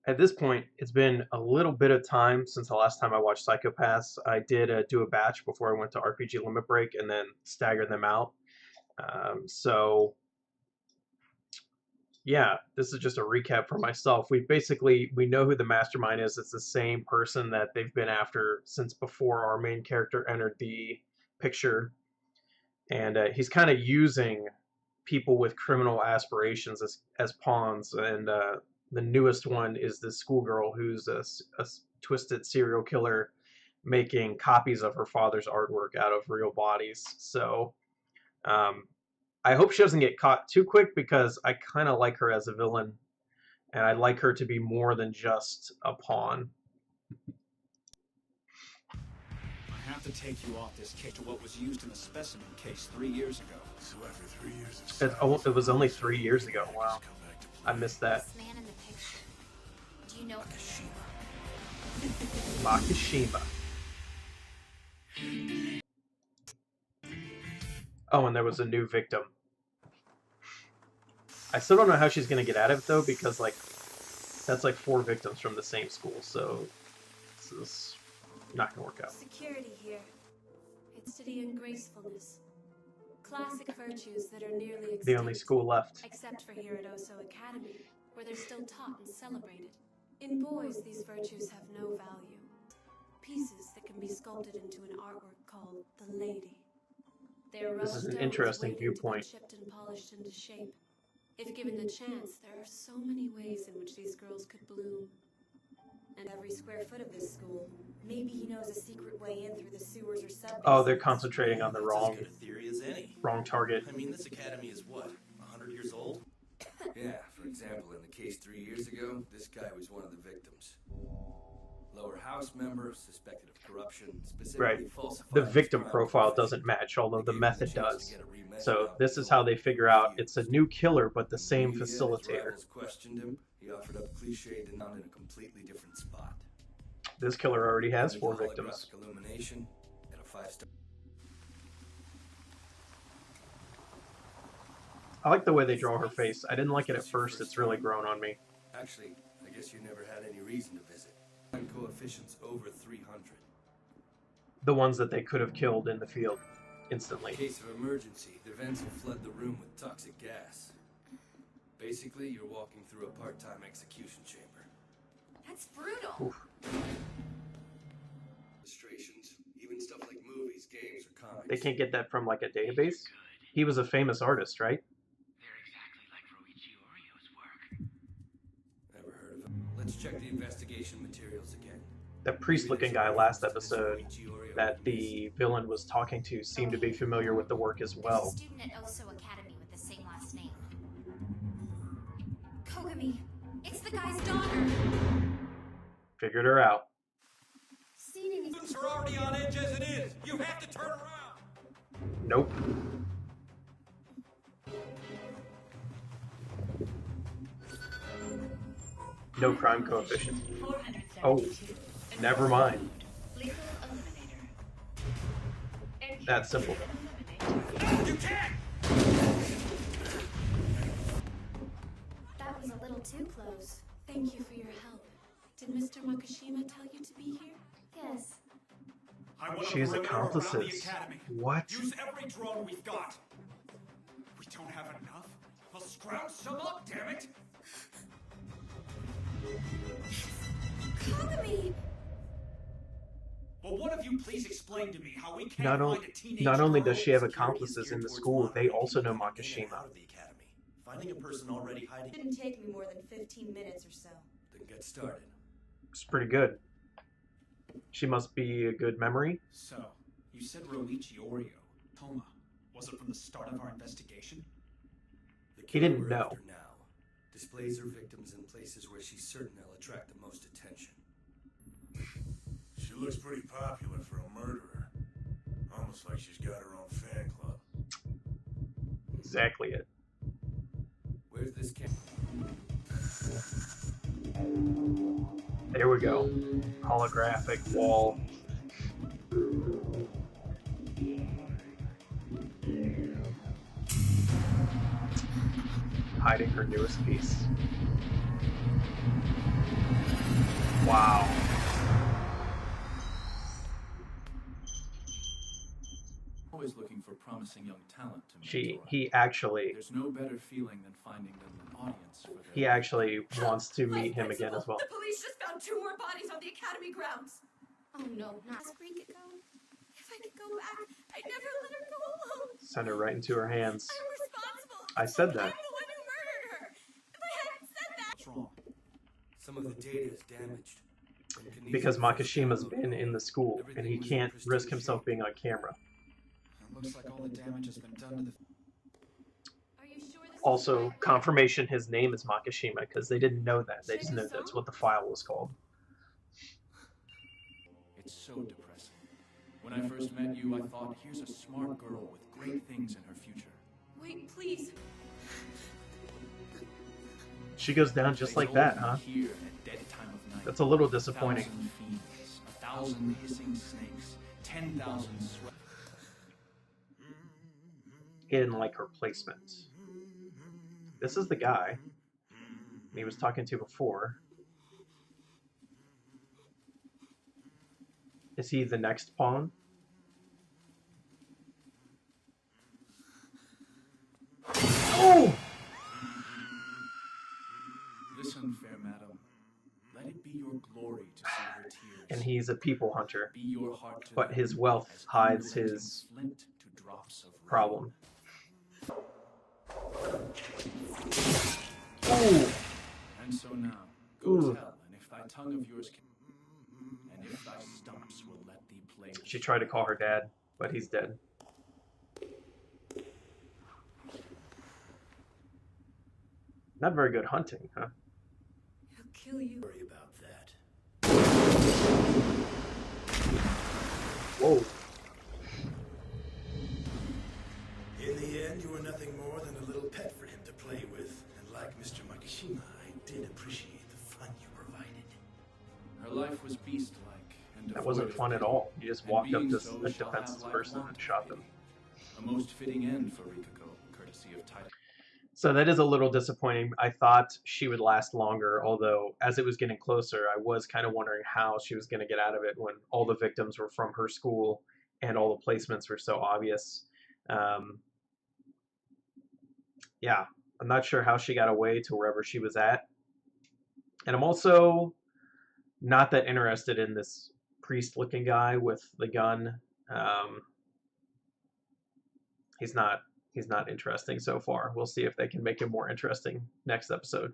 at this point, it's been a little bit of time since the last time I watched Psychopaths. I did do a batch before I went to RPG Limit Break and then staggered them out. So yeah, this is just a recap for myself. We know who the mastermind is. It's the same person that they've been after since before our main character entered the picture, and he's kind of using people with criminal aspirations as pawns. And the newest one is this schoolgirl who's a twisted serial killer making copies of her father's artwork out of real bodies. So um, I hope she doesn't get caught too quick because I kind of like her as a villain, and I'd like her to be more than just a pawn. I have to take you off this case to what was used in the specimen case 3 years ago. So after 3 years It was only 3 years ago. Wow, I missed that. This man in the picture. Do you know Makishima. Oh, and there was a new victim. I still don't know how she's gonna get out of it though, because like that's like 4 victims from the same school, so this is not gonna work out. Security here. It's city and gracefulness. Classic virtues that are nearly extinct. The only school left. Except for here at Oso Academy, where they're still taught and celebrated. In boys, these virtues have no value. Pieces that can be sculpted into an artwork called the Lady. They are This is an rough stones interesting waiting to be viewpoint. chipped and polished into shape. If given the chance, there are so many ways in which these girls could bloom. And every square foot of this school, maybe he knows a secret way in through the sewers or subways. Oh, they're concentrating on the That's as good a theory as any. wrong target. I mean, this academy is what, 100 years old? Yeah, for example, in the case 3 years ago, this guy was one of the victims. Lower house member, suspected of corruption, specifically Right. falsified The his victim trial profile confession. doesn't match, although the They gave him method chance to does. get a remeasured So out this is bill. how they figure out it's a new killer, but the same Media, his facilitator. rivals questioned him. He offered up cliche denial in a completely different spot. This killer already has With 4 holographic victims. illumination and a 5-star. I like the way they draw her face. I didn't like it at first. It's really grown on me. Actually, I guess you never had any reason to visit. Coefficients over 300. The ones that they could have killed in the field In instantly. case of emergency, the vents will flood the room with toxic gas. Basically, you're walking through a part-time execution chamber. That's brutal. Oof. Illustrations, even stuff like movies, games, or comics. They can't get that from like a database. He was a famous artist, right? They're exactly like Roichi Orio's work. Never heard of him. Let's check the investigation materials again. That priest-looking guy last episode that the villain was talking to seemed to be familiar with the work as well. There's a student at Oso Academy with the same last name. Kogami. It's the guy's daughter. Figured her out. Seating Students are already on edge as it is. You have to turn around. Nope. No crime coefficient. 472. Oh, never mind. Lethal eliminator. That's simple. You can't! That was a little too close. Thank you for your help. Did Mr. Makishima tell you to be here? Yes. I want a She's perimeter around the accomplices. academy. What? Use every drone we've got. We don't have enough. We'll scrounge some up, damn it! Kogami! Will one of you please explain to me how we can't Not, find a teenage not only girl? does she have Security is accomplices in geared the towards school, they monitoring also know people coming in and Makishima. out of the academy. Finding a person already hiding. Didn't take me more than 15 minutes or so. Then get started. It's pretty good. She must be a good memory. So, you said Roichi Oreo. Toma. Was it from the start of our investigation? The He killer didn't we're know. after now displays her victims in places where she's certain they'll attract the most attention. She looks pretty popular for a murderer. Almost like she's got her own fan club. Exactly it. Where's this camera? There we go. Holographic wall. Hiding her newest piece. Wow. Always looking for promising young talent to mentor. He actually There's no better feeling than finding them an audience for their he actually wants to meet him Principal, again as well. The police just found 2 more bodies on the academy grounds. Oh no, not Rika go. If I could go back, I'd never let her go alone. Send her right into her hands. I'm responsible. I said that. I'm the one who murdered her. If I hadn't said that. What's wrong? Some of the data is damaged. Because Makishima's been in the school and he can't risk himself being on camera. It looks like all the damage has been done to the... Are you sure this is Also, the right confirmation his name is Makishima because they didn't know that. They just knew that's what the file was called. It's so depressing. When I first met you, I thought, here's a smart girl with great things in her future. Wait, please. She goes down just like that, huh? Here at dead time of night. That's a little disappointing. 1,000 fiends, 1,000 hissing snakes, 10,000 sweat. He didn't like her placement. This is the guy he was talking to before. Is he the next pawn? Oh! Listen, fair madam. Let it be your glory to see her tears. And he's a people hunter, Be your heart to but them his wealth as hides unrelenting his flint to drops of rain. problem. Ooh! And so now, go Ooh. tell, and if thy tongue of yours can, and if thy stumps will let thee play. She tried to call her dad, but he's dead. Not very good hunting, huh? He'll kill you. Worry about that. Whoa. In the end, you were nothing more than a little pet for him to play with. And like Mr. Makishima, I did appreciate the fun you provided. Her life was beast-like, and That wasn't devoid fun of at pity. all. You just And walked up being to so a shall defenseless have life person want and shot them. pity. A most fitting end for Rikako, courtesy of Titan. So that is a little disappointing. I thought she would last longer, although as it was getting closer, I was kind of wondering how she was going to get out of it when all the victims were from her school and all the placements were so obvious. Yeah, I'm not sure how she got away to wherever she was at. And I'm also not that interested in this priest-looking guy with the gun. He's not interesting so far. We'll see if they can make him more interesting next episode.